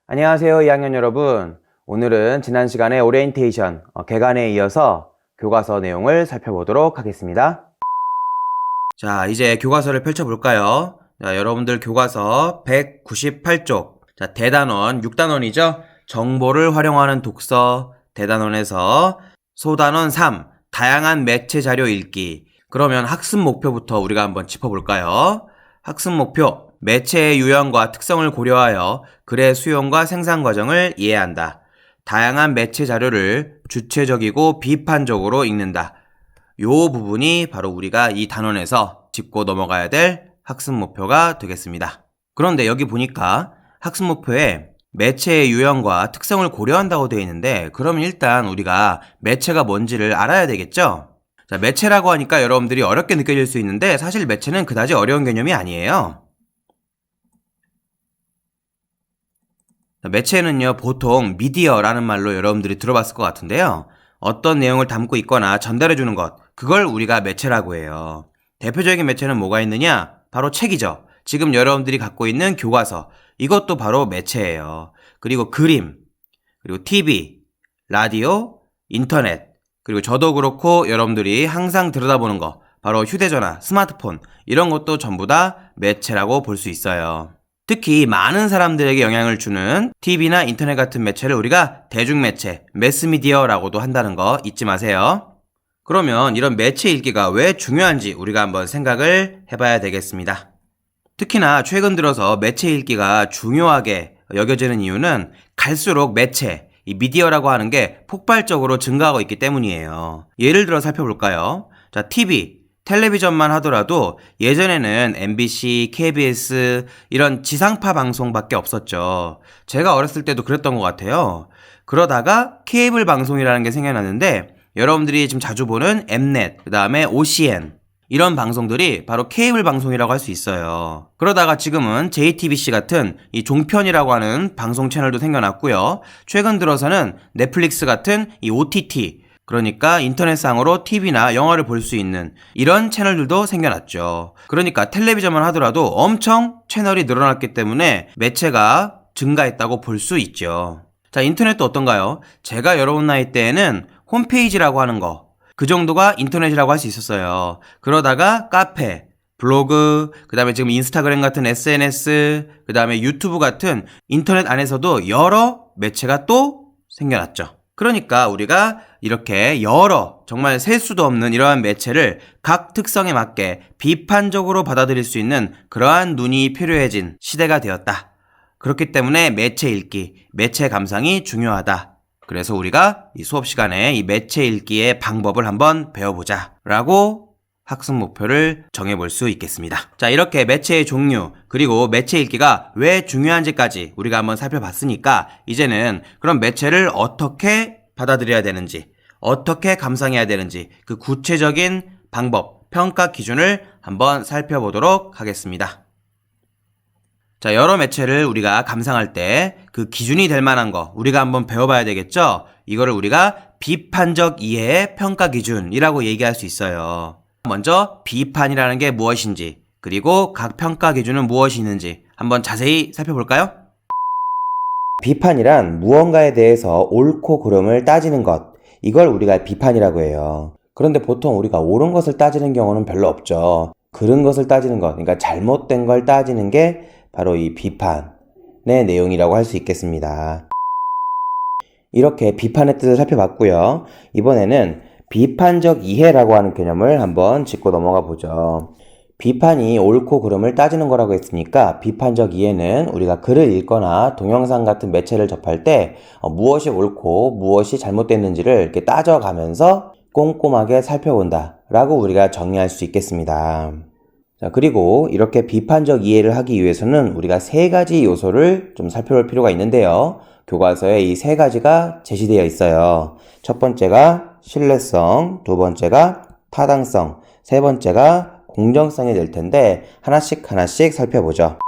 안녕하세요, 2학년 여러분. 오늘은 지난 시간에 오리엔테이션, 개간에 이어서 교과서 내용을 살펴보도록 하겠습니다. 자, 이제 교과서를 펼쳐볼까요? 자, 여러분들 교과서 198쪽. 자, 대단원, 6단원이죠? 정보를 활용하는 독서, 대단원에서 소단원 3, 다양한 매체 자료 읽기. 그러면 학습 목표부터 우리가 한번 짚어볼까요? 학습 목표, 매체의 유형과 특성을 고려하여 글의 수용과 생산 과정을 이해한다. 다양한 매체 자료를 주체적이고 비판적으로 읽는다. 요 부분이 바로 우리가 이 단원에서 짚고 넘어가야 될 학습 목표가 되겠습니다. 그런데 여기 보니까 학습 목표에 매체의 유형과 특성을 고려한다고 되어 있는데, 그러면 일단 우리가 매체가 뭔지를 알아야 되겠죠? 자, 매체라고 하니까 여러분들이 어렵게 느껴질 수 있는데 사실 매체는 그다지 어려운 개념이 아니에요. 매체는요, 보통 미디어라는 말로 여러분들이 들어봤을 것 같은데요. 어떤 내용을 담고 있거나 전달해주는 것, 그걸 우리가 매체라고 해요. 대표적인 매체는 뭐가 있느냐? 바로 책이죠. 지금 여러분들이 갖고 있는 교과서, 이것도 바로 매체예요. 그리고 그림, 그리고 TV, 라디오, 인터넷, 그리고 저도 그렇고 여러분들이 항상 들여다보는 거, 바로 휴대전화, 스마트폰, 이런 것도 전부 다 매체라고 볼 수 있어요. 특히 많은 사람들에게 영향을 주는 TV나 인터넷 같은 매체를 우리가 대중매체, 매스미디어라고도 한다는 거 잊지 마세요. 그러면 이런 매체 읽기가 왜 중요한지 우리가 한번 생각을 해봐야 되겠습니다. 특히나 최근 들어서 매체 읽기가 중요하게 여겨지는 이유는 갈수록 매체, 이 미디어라고 하는 게 폭발적으로 증가하고 있기 때문이에요. 예를 들어 살펴볼까요? 자, TV, 텔레비전만 하더라도 예전에는 MBC, KBS 이런 지상파 방송밖에 없었죠. 제가 어렸을 때도 그랬던 것 같아요. 그러다가 케이블 방송이라는 게 생겨났는데, 여러분들이 지금 자주 보는 엠넷, 그 다음에 OCN 이런 방송들이 바로 케이블 방송이라고 할 수 있어요. 그러다가 지금은 JTBC 같은 이 종편이라고 하는 방송 채널도 생겨났고요. 최근 들어서는 넷플릭스 같은 이 OTT, 그러니까 인터넷상으로 TV나 영화를 볼 수 있는 이런 채널들도 생겨났죠. 그러니까 텔레비전만 하더라도 엄청 채널이 늘어났기 때문에 매체가 증가했다고 볼 수 있죠. 자, 인터넷도 어떤가요? 제가 여러분 나이 때에는 홈페이지라고 하는 거, 그 정도가 인터넷이라고 할 수 있었어요. 그러다가 카페, 블로그, 그 다음에 지금 인스타그램 같은 SNS, 그 다음에 유튜브 같은 인터넷 안에서도 여러 매체가 또 생겨났죠. 그러니까 우리가 이렇게 여러, 정말 셀 수도 없는 이러한 매체를 각 특성에 맞게 비판적으로 받아들일 수 있는 그러한 눈이 필요해진 시대가 되었다. 그렇기 때문에 매체 읽기, 매체 감상이 중요하다. 그래서 우리가 이 수업 시간에 이 매체 읽기의 방법을 한번 배워보자 라고 학습 목표를 정해볼 수 있겠습니다. 자, 이렇게 매체의 종류, 그리고 매체 읽기가 왜 중요한지까지 우리가 한번 살펴봤으니까, 이제는 그럼 매체를 어떻게 받아들여야 되는지, 어떻게 감상해야 되는지 그 구체적인 방법, 평가 기준을 한번 살펴보도록 하겠습니다. 자, 여러 매체를 우리가 감상할 때 그 기준이 될 만한 거 우리가 한번 배워봐야 되겠죠? 이거를 우리가 비판적 이해의 평가 기준이라고 얘기할 수 있어요. 먼저 비판이라는 게 무엇인지, 그리고 각 평가 기준은 무엇이 있는지 한번 자세히 살펴볼까요? 비판이란 무언가에 대해서 옳고 그름을 따지는 것, 이걸 우리가 비판이라고 해요. 그런데 보통 우리가 옳은 것을 따지는 경우는 별로 없죠. 그른 것을 따지는 것, 그러니까 잘못된 걸 따지는 게 바로 이 비판의 내용이라고 할 수 있겠습니다. 이렇게 비판의 뜻을 살펴봤고요. 이번에는 비판적 이해라고 하는 개념을 한번 짚고 넘어가 보죠. 비판이 옳고 그름을 따지는 거라고 했으니까, 비판적 이해는 우리가 글을 읽거나 동영상 같은 매체를 접할 때 무엇이 옳고 무엇이 잘못됐는지를 이렇게 따져가면서 꼼꼼하게 살펴본다 라고 우리가 정리할 수 있겠습니다. 자, 그리고 이렇게 비판적 이해를 하기 위해서는 우리가 세 가지 요소를 좀 살펴볼 필요가 있는데요. 교과서에 이 세 가지가 제시되어 있어요. 첫 번째가 신뢰성, 두 번째가 타당성, 세 번째가 공정성이 될 텐데 하나씩 살펴보죠.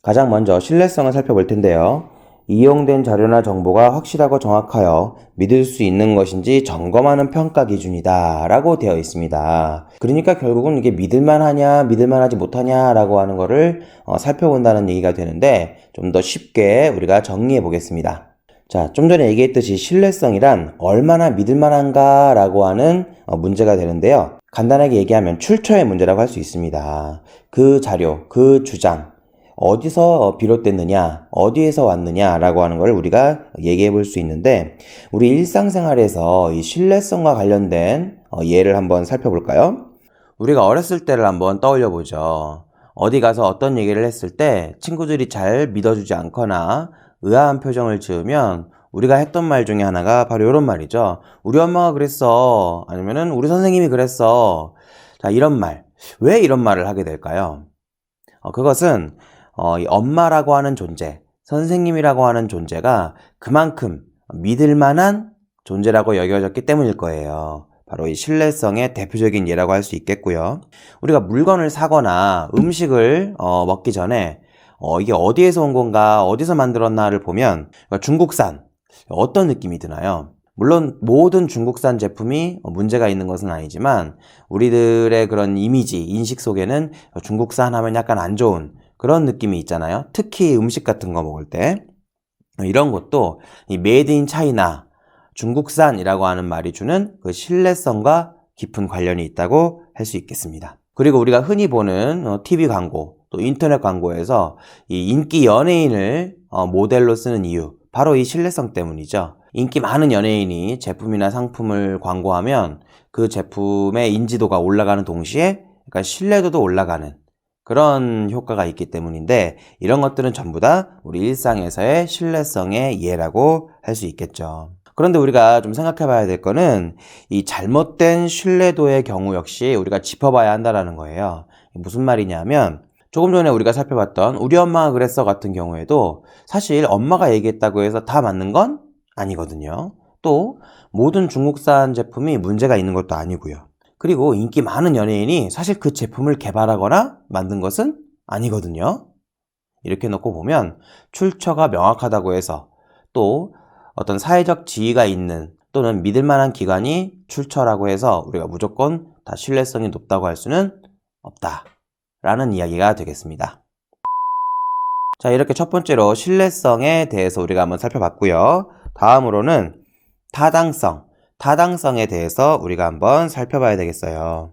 가장 먼저 신뢰성을 살펴볼 텐데요. 이용된 자료나 정보가 확실하고 정확하여 믿을 수 있는 것인지 점검하는 평가 기준이다 라고 되어 있습니다. 그러니까 결국은 이게 믿을만하냐 믿을만하지 못하냐 라고 하는 거를 살펴본다는 얘기가 되는데, 좀 더 쉽게 우리가 정리해 보겠습니다. 자, 좀 전에 얘기했듯이 신뢰성이란 얼마나 믿을만한가 라고 하는 문제가 되는데요. 간단하게 얘기하면 출처의 문제라고 할 수 있습니다. 그 자료, 그 주장, 어디서 비롯됐느냐, 어디에서 왔느냐라고 하는 걸 우리가 얘기해 볼 수 있는데, 우리 일상생활에서 이 신뢰성과 관련된 예를 한번 살펴볼까요? 우리가 어렸을 때를 한번 떠올려 보죠. 어디 가서 어떤 얘기를 했을 때 친구들이 잘 믿어주지 않거나 의아한 표정을 지으면 우리가 했던 말 중에 하나가 바로 이런 말이죠. 우리 엄마가 그랬어. 아니면은 우리 선생님이 그랬어. 자, 이런 말. 왜 이런 말을 하게 될까요? 그것은 이 엄마라고 하는 존재, 선생님이라고 하는 존재가 그만큼 믿을 만한 존재라고 여겨졌기 때문일 거예요. 바로 이 신뢰성의 대표적인 예라고 할 수 있겠고요. 우리가 물건을 사거나 음식을 먹기 전에 이게 어디에서 온 건가, 어디서 만들었나를 보면 중국산, 어떤 느낌이 드나요? 물론 모든 중국산 제품이 문제가 있는 것은 아니지만 우리들의 그런 이미지, 인식 속에는 중국산 하면 약간 안 좋은 그런 느낌이 있잖아요. 특히 음식 같은 거 먹을 때. 이런 것도 이 메이드 인 차이나, 중국산이라고 하는 말이 주는 그 신뢰성과 깊은 관련이 있다고 할 수 있겠습니다. 그리고 우리가 흔히 보는 TV 광고, 또 인터넷 광고에서 이 인기 연예인을 모델로 쓰는 이유, 바로 이 신뢰성 때문이죠. 인기 많은 연예인이 제품이나 상품을 광고하면 그 제품의 인지도가 올라가는 동시에 약간 신뢰도도 올라가는 그런 효과가 있기 때문인데, 이런 것들은 전부 다 우리 일상에서의 신뢰성의 예라고 할 수 있겠죠. 그런데 우리가 좀 생각해 봐야 될 거는 이 잘못된 신뢰도의 경우 역시 우리가 짚어봐야 한다는 거예요. 무슨 말이냐면, 조금 전에 우리가 살펴봤던 우리 엄마가 그랬어 같은 경우에도 사실 엄마가 얘기했다고 해서 다 맞는 건 아니거든요. 또 모든 중국산 제품이 문제가 있는 것도 아니고요. 그리고 인기 많은 연예인이 사실 그 제품을 개발하거나 만든 것은 아니거든요. 이렇게 놓고 보면 출처가 명확하다고 해서, 또 어떤 사회적 지위가 있는 또는 믿을 만한 기관이 출처라고 해서 우리가 무조건 다 신뢰성이 높다고 할 수는 없다라는 이야기가 되겠습니다. 자, 이렇게 첫 번째로 신뢰성에 대해서 우리가 한번 살펴봤고요. 다음으로는 타당성에 대해서 우리가 한번 살펴봐야 되겠어요.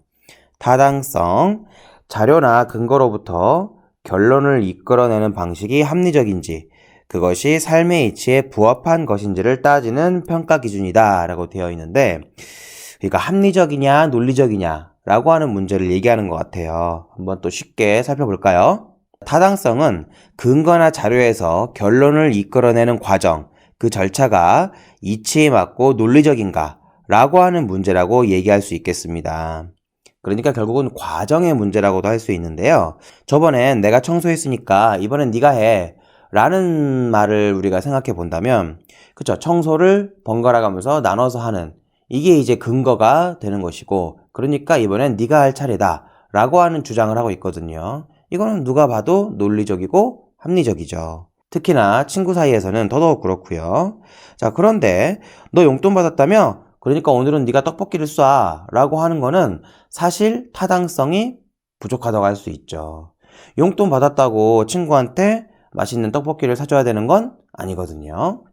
타당성, 자료나 근거로부터 결론을 이끌어내는 방식이 합리적인지, 그것이 삶의 이치에 부합한 것인지를 따지는 평가 기준이다 라고 되어 있는데, 그러니까 합리적이냐 논리적이냐 라고 하는 문제를 얘기하는 것 같아요. 한번 또 쉽게 살펴볼까요? 타당성은 근거나 자료에서 결론을 이끌어내는 과정, 그 절차가 이치에 맞고 논리적인가 라고 하는 문제라고 얘기할 수 있겠습니다. 그러니까 결국은 과정의 문제라고도 할 수 있는데요. 저번엔 내가 청소했으니까 이번엔 네가 해 라는 말을 우리가 생각해 본다면, 그쵸, 청소를 번갈아 가면서 나눠서 하는, 이게 이제 근거가 되는 것이고, 그러니까 이번엔 네가 할 차례다 라고 하는 주장을 하고 있거든요. 이거는 누가 봐도 논리적이고 합리적이죠. 특히나 친구 사이에서는 더더욱 그렇고요. 자, 그런데 너 용돈 받았다며? 그러니까 오늘은 네가 떡볶이를 쏴 라고 하는 거는 사실 타당성이 부족하다고 할 수 있죠. 용돈 받았다고 친구한테 맛있는 떡볶이를 사줘야 되는 건 아니거든요.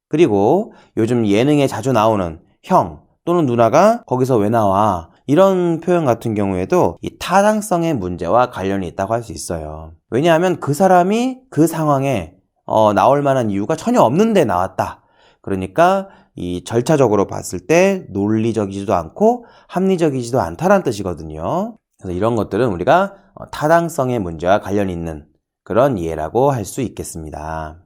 그리고 요즘 예능에 자주 나오는 형 또는 누나가 거기서 왜 나와? 이런 표현 같은 경우에도 이 타당성의 문제와 관련이 있다고 할 수 있어요. 왜냐하면 그 사람이 그 상황에 나올 만한 이유가 전혀 없는데 나왔다. 그러니까 이 절차적으로 봤을 때 논리적이지도 않고 합리적이지도 않다는 뜻이거든요. 그래서 이런 것들은 우리가 타당성의 문제와 관련이 있는 그런 이해라고 할 수 있겠습니다.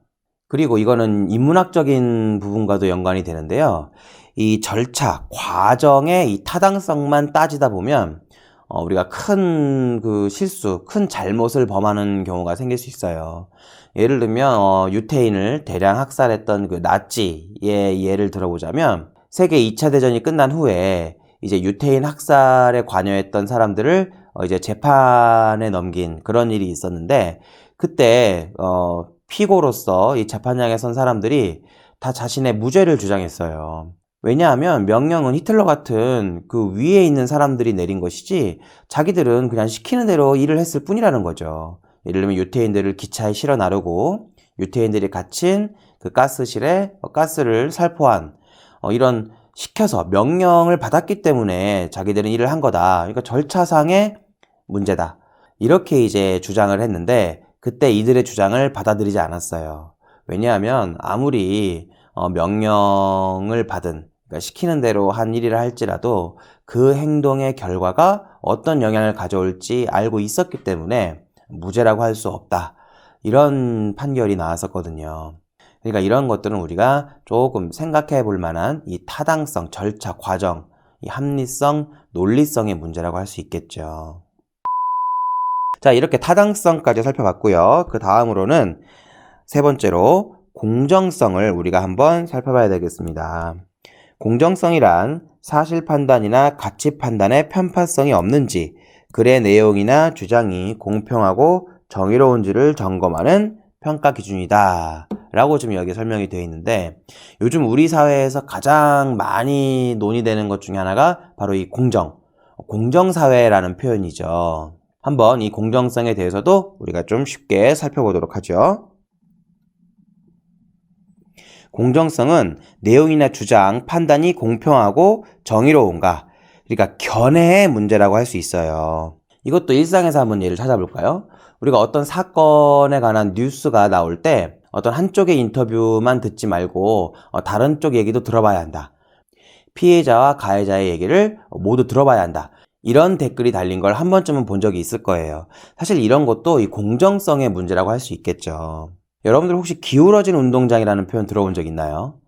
그리고 이거는 인문학적인 부분과도 연관이 되는데요. 이 절차, 과정의 이 타당성만 따지다 보면 우리가 큰 실수, 큰 잘못을 범하는 경우가 생길 수 있어요. 예를 들면 유태인을 대량 학살했던 그 나치의 예를 들어보자면, 세계 2차 대전이 끝난 후에 이제 유태인 학살에 관여했던 사람들을 이제 재판에 넘긴 그런 일이 있었는데, 그때 피고로서 이 재판장에 선 사람들이 다 자신의 무죄를 주장했어요. 왜냐하면 명령은 히틀러 같은 그 위에 있는 사람들이 내린 것이지 자기들은 그냥 시키는 대로 일을 했을 뿐이라는 거죠. 예를 들면 유태인들을 기차에 실어 나르고 유태인들이 갇힌 그 가스실에 가스를 살포한 이런 시켜서 명령을 받았기 때문에 자기들은 일을 한 거다. 그러니까 절차상의 문제다. 이렇게 이제 주장을 했는데 그때 이들의 주장을 받아들이지 않았어요. 왜냐하면 아무리 명령을 받은, 그러니까 시키는 대로 한 일이라 할지라도 그 행동의 결과가 어떤 영향을 가져올지 알고 있었기 때문에 무죄라고 할 수 없다. 이런 판결이 나왔었거든요. 그러니까 이런 것들은 우리가 조금 생각해 볼 만한 이 타당성, 절차, 과정, 이 합리성, 논리성의 문제라고 할 수 있겠죠. 자, 이렇게 타당성까지 살펴봤고요. 그 다음으로는 세 번째로 공정성을 우리가 한번 살펴봐야 되겠습니다. 공정성이란 사실 판단이나 가치 판단에 편파성이 없는지, 글의 내용이나 주장이 공평하고 정의로운지를 점검하는 평가 기준이다 라고 지금 여기 설명이 되어 있는데, 요즘 우리 사회에서 가장 많이 논의되는 것 중에 하나가 바로 이 공정사회라는 표현이죠. 한번 이 공정성에 대해서도 우리가 좀 쉽게 살펴보도록 하죠. 공정성은 내용이나 주장, 판단이 공평하고 정의로운가, 그러니까 견해의 문제라고 할 수 있어요. 이것도 일상에서 한번 예를 찾아볼까요? 우리가 어떤 사건에 관한 뉴스가 나올 때 어떤 한쪽의 인터뷰만 듣지 말고 다른 쪽 얘기도 들어봐야 한다. 피해자와 가해자의 얘기를 모두 들어봐야 한다. 이런 댓글이 달린 걸 한 번쯤은 본 적이 있을 거예요. 사실 이런 것도 이 공정성의 문제라고 할 수 있겠죠. 여러분들 혹시 기울어진 운동장이라는 표현 들어본 적 있나요?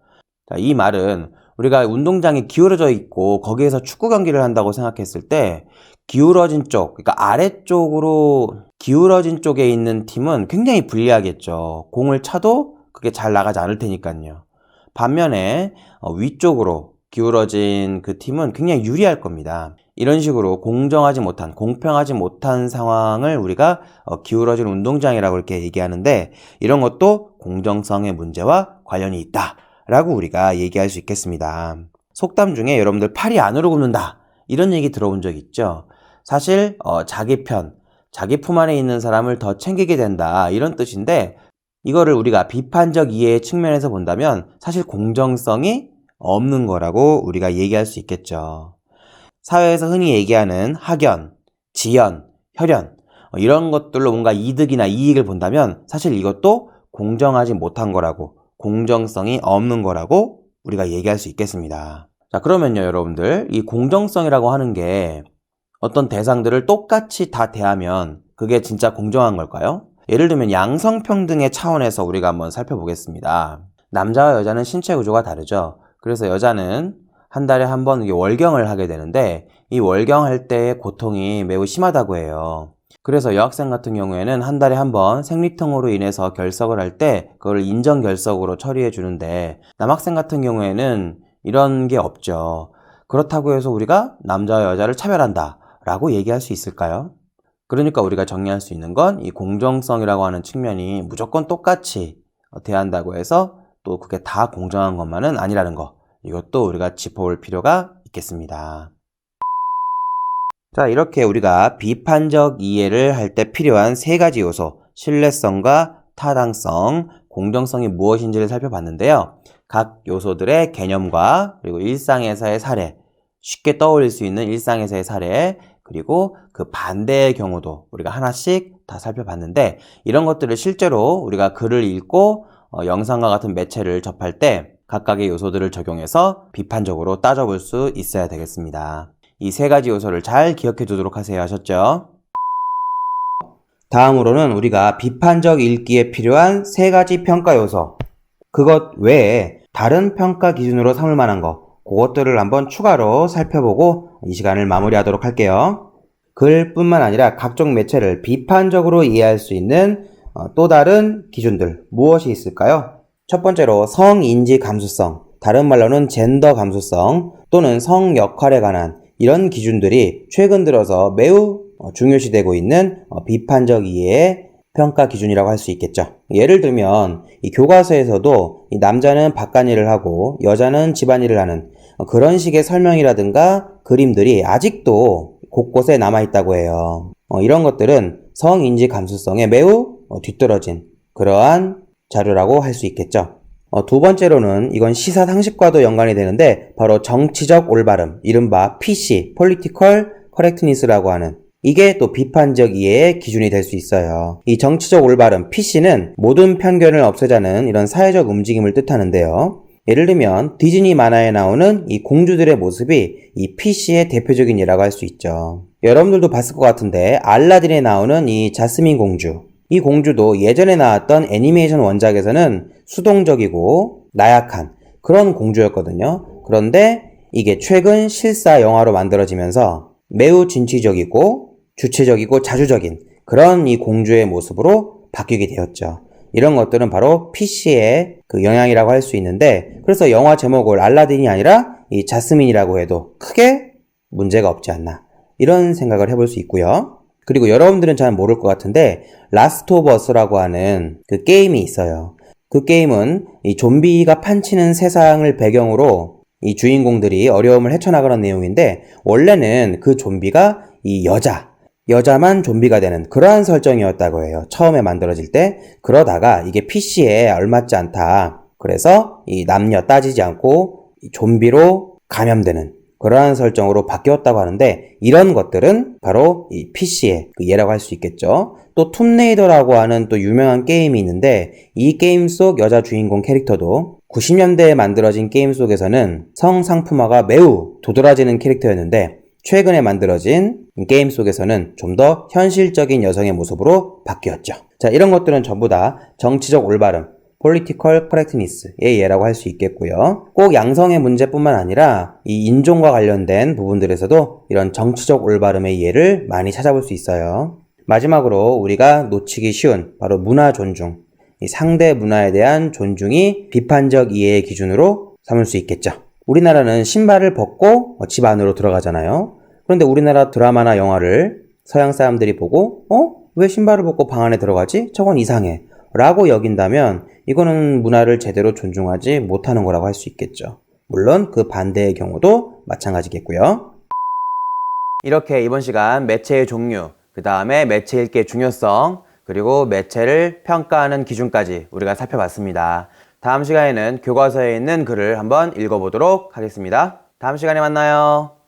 자, 이 말은 우리가 운동장이 기울어져 있고 거기에서 축구 경기를 한다고 생각했을 때 기울어진 쪽, 그러니까 아래쪽으로 기울어진 쪽에 있는 팀은 굉장히 불리하겠죠. 공을 차도 그게 잘 나가지 않을 테니까요. 반면에 위쪽으로 기울어진 그 팀은 굉장히 유리할 겁니다. 이런 식으로 공정하지 못한, 공평하지 못한 상황을 우리가 기울어진 운동장이라고 이렇게 얘기하는데, 이런 것도 공정성의 문제와 관련이 있다 라고 우리가 얘기할 수 있겠습니다. 속담 중에 여러분들 팔이 안으로 굽는다 이런 얘기 들어본 적 있죠? 사실 자기 편, 자기 품 안에 있는 사람을 더 챙기게 된다 이런 뜻인데, 이거를 우리가 비판적 이해의 측면에서 본다면 사실 공정성이 없는 거라고 우리가 얘기할 수 있겠죠. 사회에서 흔히 얘기하는 학연, 지연, 혈연 이런 것들로 뭔가 이득이나 이익을 본다면 사실 이것도 공정하지 못한 거라고, 공정성이 없는 거라고 우리가 얘기할 수 있겠습니다. 자, 그러면요 여러분들, 이 공정성이라고 하는 게 어떤 대상들을 똑같이 다 대하면 그게 진짜 공정한 걸까요? 예를 들면 양성평등의 차원에서 우리가 한번 살펴보겠습니다. 남자와 여자는 신체 구조가 다르죠. 그래서 여자는 한 달에 한 번 월경을 하게 되는데 이 월경할 때의 고통이 매우 심하다고 해요. 그래서 여학생 같은 경우에는 한 달에 한 번 생리통으로 인해서 결석을 할 때 그걸 인정결석으로 처리해 주는데, 남학생 같은 경우에는 이런 게 없죠. 그렇다고 해서 우리가 남자와 여자를 차별한다 라고 얘기할 수 있을까요? 그러니까 우리가 정리할 수 있는 건 이 공정성이라고 하는 측면이 무조건 똑같이 대한다고 해서 또 그게 다 공정한 것만은 아니라는 거, 이것도 우리가 짚어볼 필요가 있겠습니다. 자, 이렇게 우리가 비판적 이해를 할 때 필요한 세 가지 요소, 신뢰성과 타당성, 공정성이 무엇인지를 살펴봤는데요. 각 요소들의 개념과 그리고 일상에서의 사례, 쉽게 떠올릴 수 있는 일상에서의 사례, 그리고 그 반대의 경우도 우리가 하나씩 다 살펴봤는데, 이런 것들을 실제로 우리가 글을 읽고 영상과 같은 매체를 접할 때 각각의 요소들을 적용해서 비판적으로 따져볼 수 있어야 되겠습니다. 이 세 가지 요소를 잘 기억해 두도록 하세요. 하셨죠? 다음으로는 우리가 비판적 읽기에 필요한 세 가지 평가 요소, 그것 외에 다른 평가 기준으로 삼을 만한 거, 그것들을 한번 추가로 살펴보고 이 시간을 마무리하도록 할게요. 글뿐만 아니라 각종 매체를 비판적으로 이해할 수 있는 또 다른 기준들 무엇이 있을까요? 첫 번째로 성인지 감수성, 다른 말로는 젠더 감수성 또는 성 역할에 관한 이런 기준들이 최근 들어서 매우 중요시되고 있는 비판적 이해의 평가 기준이라고 할 수 있겠죠. 예를 들면 이 교과서에서도 이 남자는 바깥일을 하고 여자는 집안일을 하는 그런 식의 설명이라든가 그림들이 아직도 곳곳에 남아있다고 해요. 이런 것들은 성인지 감수성에 매우 뒤떨어진 그러한 자료라고 할 수 있겠죠. 두 번째로는 이건 시사 상식과도 연관이 되는데 바로 정치적 올바름, 이른바 PC, Political Correctness라고 하는 이게 또 비판적 이해의 기준이 될 수 있어요. 이 정치적 올바름, PC는 모든 편견을 없애자는 이런 사회적 움직임을 뜻하는데요. 예를 들면 디즈니 만화에 나오는 이 공주들의 모습이 이 PC의 대표적인 예라고 할 수 있죠. 여러분들도 봤을 것 같은데 알라딘에 나오는 이 자스민 공주, 이 공주도 예전에 나왔던 애니메이션 원작에서는 수동적이고 나약한 그런 공주였거든요. 그런데 이게 최근 실사 영화로 만들어지면서 매우 진취적이고 주체적이고 자주적인 그런 이 공주의 모습으로 바뀌게 되었죠. 이런 것들은 바로 PC의 그 영향이라고 할 수 있는데, 그래서 영화 제목을 알라딘이 아니라 이 자스민이라고 해도 크게 문제가 없지 않나, 이런 생각을 해볼 수 있고요. 그리고 여러분들은 잘 모를 것 같은데 라스트 오브 어스라고 하는 그 게임이 있어요. 그 게임은 이 좀비가 판치는 세상을 배경으로 이 주인공들이 어려움을 헤쳐나가는 내용인데, 원래는 그 좀비가 이 여자만 좀비가 되는 그러한 설정이었다고 해요. 처음에 만들어질 때. 그러다가 이게 PC에 알맞지 않다. 그래서 이 남녀 따지지 않고 좀비로 감염되는 그러한 설정으로 바뀌었다고 하는데, 이런 것들은 바로 이 PC의 그 예라고 할 수 있겠죠. 또 툼레이더라고 하는 또 유명한 게임이 있는데, 이 게임 속 여자 주인공 캐릭터도 90년대에 만들어진 게임 속에서는 성상품화가 매우 도드라지는 캐릭터였는데, 최근에 만들어진 게임 속에서는 좀 더 현실적인 여성의 모습으로 바뀌었죠. 자, 이런 것들은 전부 다 정치적 올바름, Political Correctness의 예라고 할 수 있겠고요. 꼭 양성의 문제뿐만 아니라 이 인종과 관련된 부분들에서도 이런 정치적 올바름의 예를 많이 찾아볼 수 있어요. 마지막으로 우리가 놓치기 쉬운 바로 문화 존중, 이 상대 문화에 대한 존중이 비판적 이해의 기준으로 삼을 수 있겠죠. 우리나라는 신발을 벗고 집 안으로 들어가잖아요. 그런데 우리나라 드라마나 영화를 서양 사람들이 보고 왜 신발을 벗고 방 안에 들어가지? 저건 이상해 라고 여긴다면 이거는 문화를 제대로 존중하지 못하는 거라고 할 수 있겠죠. 물론 그 반대의 경우도 마찬가지겠고요. 이렇게 이번 시간 매체의 종류, 그 다음에 매체 읽기의 중요성, 그리고 매체를 평가하는 기준까지 우리가 살펴봤습니다. 다음 시간에는 교과서에 있는 글을 한번 읽어보도록 하겠습니다. 다음 시간에 만나요.